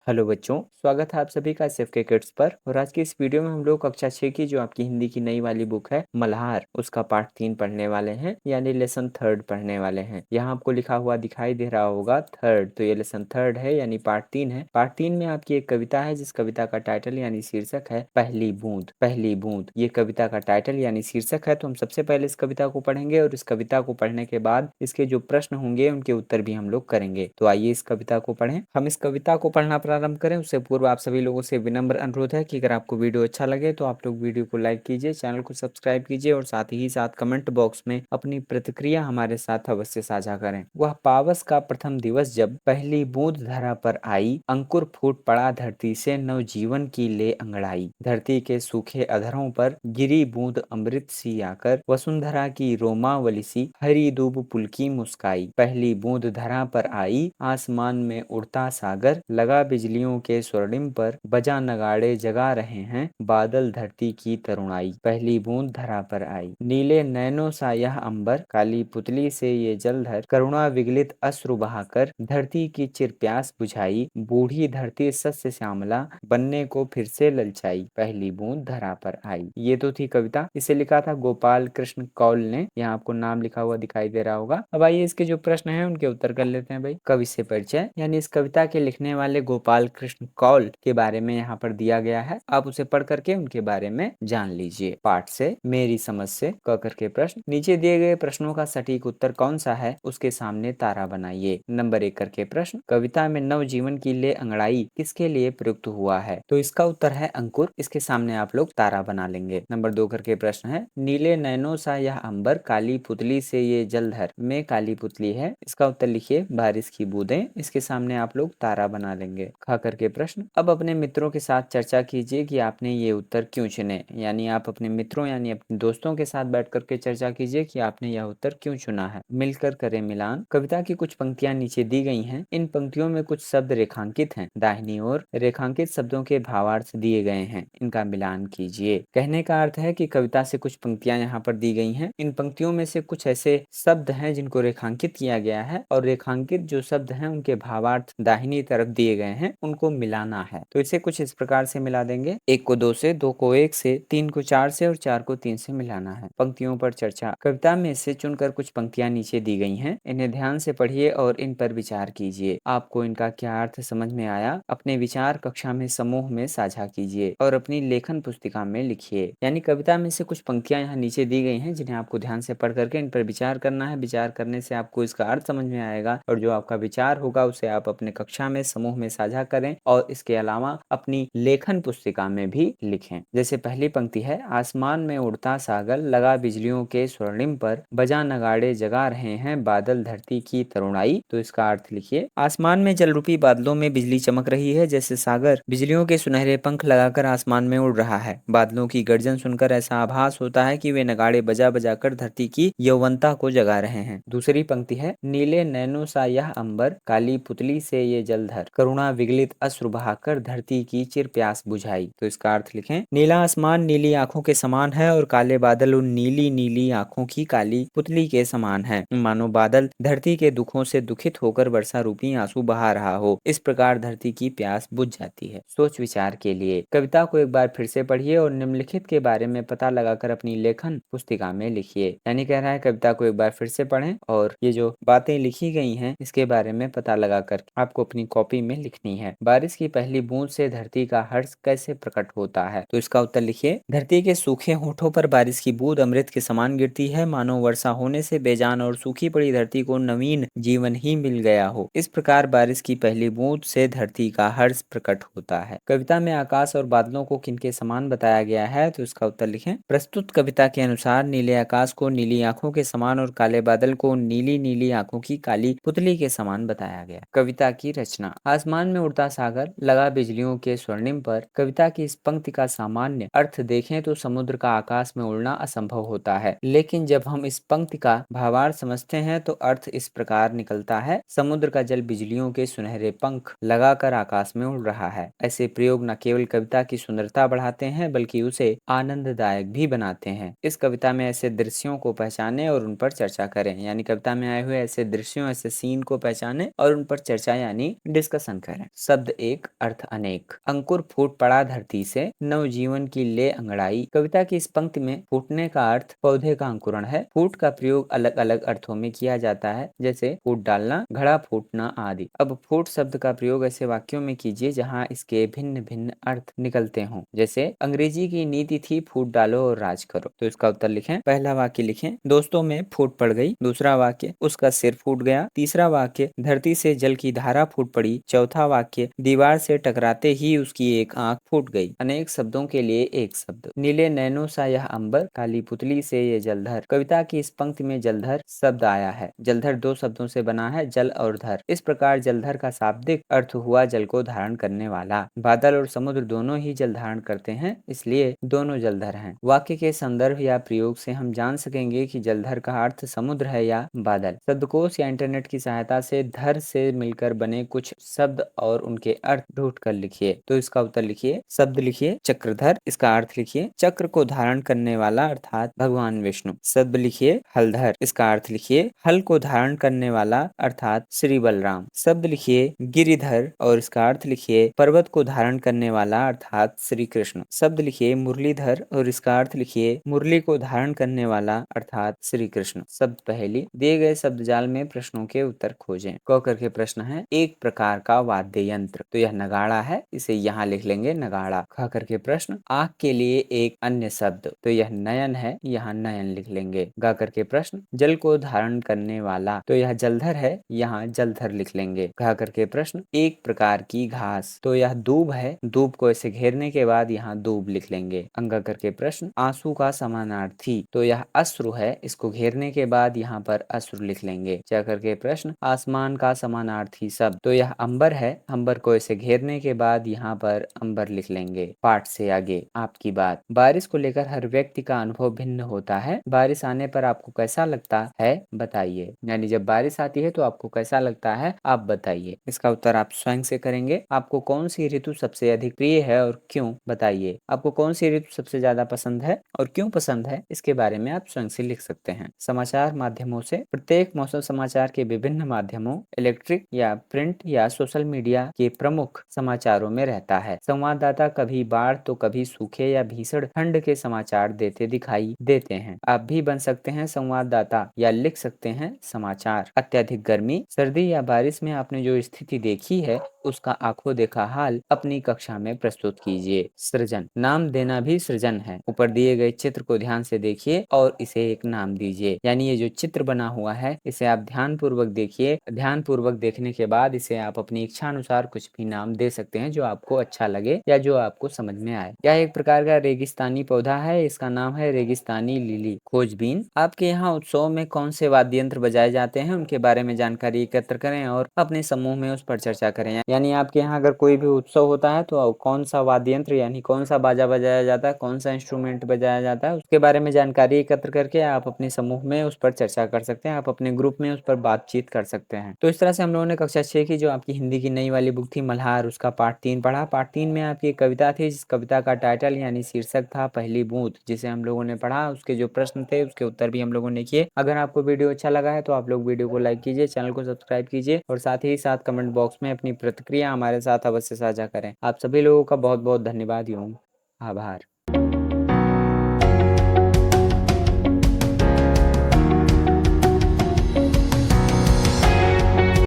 Hello बच्चों, स्वागत है आप सभी का एसएफ के किड्स पर। और आज की इस वीडियो में हम लोग कक्षा 6 की जो आपकी हिंदी की नई वाली बुक है मल्हार, उसका पार्ट 3 पढ़ने वाले हैं, यानी लेसन थर्ड पढ़ने वाले हैं। यहाँ आपको लिखा हुआ दिखाई दे रहा होगा थर्ड, तो ये लेसन थर्ड है यानी पार्ट 3 है। पार्ट 3 में आपकी एक कविता है जिस कविता का टाइटल यानी शीर्षक है पहली बूंद। पहली बूंद ये कविता का टाइटल यानी शीर्षक है। तो हम सबसे पहले इस कविता को पढ़ेंगे और इस कविता को पढ़ने के बाद इसके जो प्रश्न होंगे उनके उत्तर भी हम लोग करेंगे। तो आइए इस कविता को पढ़ें। हम इस कविता को पढ़ना प्रारंभ करें उससे पूर्व आप सभी लोगों से विनम्र अनुरोध है कि अगर आपको वीडियो अच्छा लगे तो आप लोग वीडियो को लाइक कीजिए, चैनल को सब्सक्राइब कीजिए और साथ ही साथ कमेंट बॉक्स में अपनी प्रतिक्रिया हमारे साथ अवश्य साझा करें। वह पावस का प्रथम दिवस जब पहली बूंद धरा पर आई, अंकुर फूट पड़ा धरती से नवजीवन की ले अंगड़ाई। धरती के सूखे अधरों पर गिरी बूंद अमृत सी आकर, वसुंधरा की रोमावली सी हरी दूब पुलकी मुस्काई। पहली बूंद धरा पर आई, आसमान में उड़ता सागर, लगा बिजलियों के स्वर्णिम पर, बजा नगाड़े जगा रहे हैं बादल धरती की तरुणाई। पहली बूंद धरा पर आई, नीले नैनों सा यह अंबर, काली पुतली से ये जलधर, करुणा विगलित अश्रु बहाकर धरती की चिर प्यास बुझाई। बूढ़ी धरती सस्य श्यामला, बनने को फिर से ललचाई। पहली बूंद धरा पर आई। ये तो थी कविता। इसे लिखा था गोपाल कृष्ण कौल ने। यहाँ आपको नाम लिखा हुआ दिखाई दे रहा होगा। अब आइए इसके जो प्रश्न हैं उनके उत्तर कर लेते हैं। भाई, कवि से परिचय यानी इस कविता के लिखने वाले गोपाल कृष्ण कौल के बारे में यहाँ पर दिया गया है। आप उसे पढ़ करके उनके बारे में जान लीजिए। पाठ से, मेरी समझ से, क करके प्रश्न। नीचे दिए गए प्रश्नों का सटीक उत्तर कौन सा है, उसके सामने तारा बनाइए। नंबर 1 करके प्रश्न, कविता में नवजीवन की ले अंगड़ाई किसके लिए प्रयुक्त हुआ है? तो इसका उत्तर है अंकुर। इसके सामने आप लोग तारा बना लेंगे। नंबर 2 करके प्रश्न है, नीले नैनों सा यह अंबर, काली पुतली से ये जलधर में काली पुतली है। इसका उत्तर लिखिए बारिश की बूंदें। इसके सामने आप लोग तारा बना लेंगे। खा करके प्रश्न, अब अपने मित्रों के साथ चर्चा कीजिए कि आपने ये उत्तर क्यों चुने। यानी आप अपने मित्रों यानी अपने दोस्तों के साथ बैठ करके चर्चा कीजिए कि आपने यह उत्तर क्यों चुना है। मिलकर करें मिलान। कविता की कुछ पंक्तियां नीचे दी गई हैं। इन पंक्तियों में कुछ शब्द रेखांकित हैं। दाहिनी ओर रेखांकित शब्दों के भावार्थ दिए गए हैं, इनका मिलान कीजिए। कहने का अर्थ है कि कविता से कुछ पंक्तियां यहाँ पर दी गई हैं। इन पंक्तियों में से कुछ ऐसे शब्द हैं जिनको रेखांकित किया गया है और रेखांकित जो शब्द हैं उनके भावार्थ दाहिनी तरफ दिए गए हैं, उनको मिलाना है। तो इसे कुछ इस प्रकार से मिला देंगे। 1 को 2 से, 2 को 1 से, 3 को 4 से और 4 को 3 से मिलाना है। पंक्तियों पर चर्चा। कविता में से चुनकर कुछ पंक्तियां नीचे दी गई हैं। इन्हें ध्यान से पढ़िए और इन पर विचार कीजिए। आपको इनका क्या अर्थ समझ में आया, अपने विचार कक्षा में समूह में साझा कीजिए और अपनी लेखन पुस्तिका में लिखिए। यानी कविता में से कुछ पंक्तियां यहाँ नीचे दी गई हैं जिन्हें आपको ध्यान से पढ़ करके इन पर विचार करना है। विचार करने से आपको इसका अर्थ समझ में आएगा और जो आपका विचार होगा उसे आप अपने कक्षा में समूह में साझा करें और इसके अलावा अपनी लेखन पुस्तिका में भी लिखें। जैसे पहली पंक्ति है, आसमान में उड़ता सागर, लगा बिजलियों के स्वर्णिम पर, बजा नगाड़े जगा रहे हैं बादल धरती की तरुणाई। तो इसका अर्थ लिखिए, आसमान में जल रूपी बादलों में बिजली चमक रही है, जैसे सागर बिजलियों के सुनहरे पंख लगाकर आसमान में उड़ रहा है। बादलों की गर्जन सुनकर ऐसा आभास होता है कि वे नगाड़े बजा बजा कर धरती की यौवनता को जगा रहे हैं। दूसरी पंक्ति है, नीले नैनों सा यह अंबर, काली पुतली से ये जलधर, करुणा विगलित अश्रु बहाकर धरती की चिर प्यास बुझाई। तो इसका अर्थ लिखें, नीला आसमान नीली आंखों के समान है और काले बादल उन नीली नीली आंखों की काली पुतली के समान है, मानो बादल धरती के दुखों से दुखित होकर वर्षा रूपी आंसू बहा रहा हो। इस प्रकार धरती की प्यास बुझ जाती है। सोच विचार के लिए कविता को एक बार फिर से पढ़िए और निम्नलिखित के बारे में पता लगाकर अपनी लेखन पुस्तिका में लिखिए। यानी कह रहा है कविता को एक बार फिर से पढ़ें और ये जो बातें लिखी गई हैं इसके बारे में पता लगाकर आपको अपनी कॉपी में लिखनी है। बारिश की पहली बूंद से धरती का हर्ष कैसे प्रकट होता है? तो इसका उत्तर लिखिए, धरती के सूखे होठों पर बारिश की बूंद अमृत के समान गिरती है, मानो वर्षा होने से बेजान और सूखी पड़ी धरती को नवीन जीवन ही मिल गया हो। इस प्रकार बारिश की पहली बूंद से धरती का हर्ष प्रकट होता है। कविता में आकाश और बादलों को किनके समान बताया गया है? तो इसका उत्तर लिखें, प्रस्तुत कविता के अनुसार नीले आकाश को नीली आंखों के समान और काले बादल को नीली नीली आंखों की काली पुतली के समान बताया गया। कविता की रचना। आसमान में उड़ता सागर, लगा बिजलियों के स्वर्णिम पर। कविता की इस पंक्ति का सामान्य अर्थ देखें तो समुद्र का आकाश में उड़ना असंभव होता है, लेकिन जब हम इस पंक्ति का भावार्थ समझते हैं तो अर्थ इस प्रकार निकलता है, समुद्र का जल बिजलियों के सुनहरे पंख लगाकर आकाश में उड़ रहा है। ऐसे प्रयोग न केवल कविता की सुंदरता बढ़ाते हैं बल्कि उसे आनंददायक भी बनाते हैं। इस कविता में ऐसे दृश्यों को पहचानें और उन पर चर्चा करें। यानी कविता में आए हुए ऐसे दृश्यों, ऐसे सीन को पहचानें और उन पर चर्चा यानी डिस्कशन करें। शब्द एक अर्थ अनेक। अंकुर फूट पड़ा धरती से, नवजीवन की ले अंगड़ाई। कविता की इस पंक्ति में फूटने का अर्थ पौधे का अंकुरण है। फूट का प्रयोग अलग अलग अर्थों में किया जाता है, जैसे फूट डालना, घड़ा फूटना आदि। अब फूट शब्द का प्रयोग ऐसे वाक्यों में कीजिए जहाँ इसके भिन्न भिन्न अर्थ निकलते हों। जैसे अंग्रेजी की नीति थी फूट डालो और राज करो। तो इसका उत्तर लिखें। पहला वाक्य लिखें, दोस्तों में फूट पड़ गई। दूसरा वाक्य, उसका सिर फूट गया। तीसरा वाक्य, धरती से जल की धारा फूट पड़ी। चौथा वाक्य, दीवार से टकराते ही उसकी एक आंख फूट गई। अनेक शब्दों के लिए एक शब्द। नीले नैनों सा यह अंबर, काली पुतली से ये जलधर। कविता की इस पंक्ति में जलधर शब्द आया है। जलधर दो शब्दों से बना है, जल और धर। इस प्रकार जलधर का शाब्दिक अर्थ हुआ जल को धारण करने वाला। बादल और समुद्र दोनों ही जल धारण करते हैं, इसलिए दोनों जलधर हैं। वाक्य के संदर्भ या प्रयोग से हम जान सकेंगे कि जलधर का अर्थ समुद्र है या बादल। शब्दकोश या इंटरनेट की सहायता से धर से मिलकर बने कुछ शब्द और उनके अर्थ ढूंढ कर लिखिए। तो इसका उत्तर लिखिए। शब्द लिखिए चक्रधर, इसका अर्थ लिखिए चक्र को धारण करने वाला अर्थात भगवान विष्णु। शब्द लिखिए हलधर, इसका अर्थ लिखिए हल को धारण करने वाला अर्थात श्री बलराम। शब्द लिखिए गिरिधर और इसका अर्थ लिखिए पर्वत को धारण करने वाला अर्थात श्री कृष्ण। शब्द लिखिए मुरलीधर और इसका अर्थ लिखिए मुरली को धारण करने वाला अर्थात श्री कृष्ण। शब्द पहेली, दिए गए शब्द जाल में प्रश्नों के उत्तर खोजें। क करके प्रश्न है, एक प्रकार का वाद्य यंत्र। तो यह नगाड़ा है, इसे यहाँ लिख लेंगे नगाड़ा। ख करके प्रश्न, आँख के लिए एक अन्य शब्द। तो यह नयन है, यहाँ नयन लिख लेंगे। ग करके प्रश्न, जल को धारण करने वाला। तो यह जलधर है, यहाँ जलधर लिख लेंगे। घ करके प्रश्न, एक प्रकार की घास। तो यह दूब है, दूब को ऐसे घेरने के बाद यहाँ दूब लिख लेंगे। अंग करके प्रश्न, आंसू का समानार्थी। तो यह अश्रु है, इसको घेरने के बाद यहाँ पर अश्रु लिख लेंगे। च करके प्रश्न, आसमान का समानार्थी शब्द। तो यह अंबर है, अंबर को ऐसे घेरने के बाद यहाँ पर अंबर लिख लेंगे। पाठ से आगे आपकी बात। बारिश को लेकर हर व्यक्ति का अनुभव भिन्न होता है। बारिश आने पर आपको कैसा लगता है बताइए। यानी जब बारिश आती है तो आपको कैसा लगता है, आप बताइए। इसका उत्तर आप स्वयं से करेंगे। आपको कौन सी ऋतु सबसे अधिक प्रिय है और क्यों, बताइए। आपको कौन सी ऋतु सबसे ज्यादा पसंद है और क्यों पसंद है, इसके बारे में आप स्वयं से लिख सकते हैं। समाचार माध्यमों से, प्रत्येक मौसम समाचार के विभिन्न माध्यमों, इलेक्ट्रिक या प्रिंट या सोशल मीडिया के प्रमुख समाचारों में रहता है। संवाददाता कभी बाढ़ तो कभी सूखे या भीषण ठंड के समाचार देते दिखाई देते हैं। आप भी बन सकते हैं संवाददाता या लिख सकते हैं समाचार। अत्यधिक गर्मी, सर्दी या बारिश में आपने जो स्थिति देखी है उसका आंखों देखा हाल अपनी कक्षा में प्रस्तुत कीजिए। सृजन, नाम देना भी सृजन है। ऊपर दिए गए चित्र को ध्यान से देखिए और इसे एक नाम दीजिए। यानी ये जो चित्र बना हुआ है इसे आप ध्यान पूर्वक देखिए। ध्यान पूर्वक देखने के बाद इसे आप अपनी इच्छा अनुसार कुछ भी नाम दे सकते हैं जो आपको अच्छा लगे या जो आपको समझ में आए। यह एक प्रकार का रेगिस्तानी पौधा है, इसका नाम है रेगिस्तानी लिली। खोजबीन, आपके यहाँ उत्सव में कौन से वाद्य यंत्र बजाए जाते हैं उनके बारे में जानकारी एकत्र करें और अपने समूह में उस पर चर्चा करें। यानी आपके यहाँ अगर कोई भी उत्सव होता है तो कौन सा वाद्य यंत्र यानी कौन सा बाजा बजाया जाता है, कौन सा इंस्ट्रूमेंट बजाया जाता है, उसके बारे में जानकारी एकत्र करके आप अपने समूह में उस पर चर्चा कर सकते हैं। आप अपने ग्रुप में उस पर बातचीत कर सकते हैं। तो इस तरह से हम लोगों ने कक्षा 6 की जो आपकी हिंदी की नई वाली बुक थी मल्हार, उसका पाठ 3 पढ़ा। पाठ 3 में आपकी एक कविता थी, जिस कविता का टाइटल यानी शीर्षक था पहली बूंद, जिसे हम लोगों ने पढ़ा। उसके जो प्रश्न थे उसके उत्तर भी हम लोगों ने किए। अगर आपको वीडियो अच्छा लगा है तो आप लोग वीडियो को लाइक कीजिए, चैनल को सब्सक्राइब कीजिए और साथ ही साथ कमेंट बॉक्स में अपनी प्रतिक्रिया हमारे साथ अवश्य साझा करें। आप सभी लोगों का बहुत बहुत धन्यवाद एवं आभार।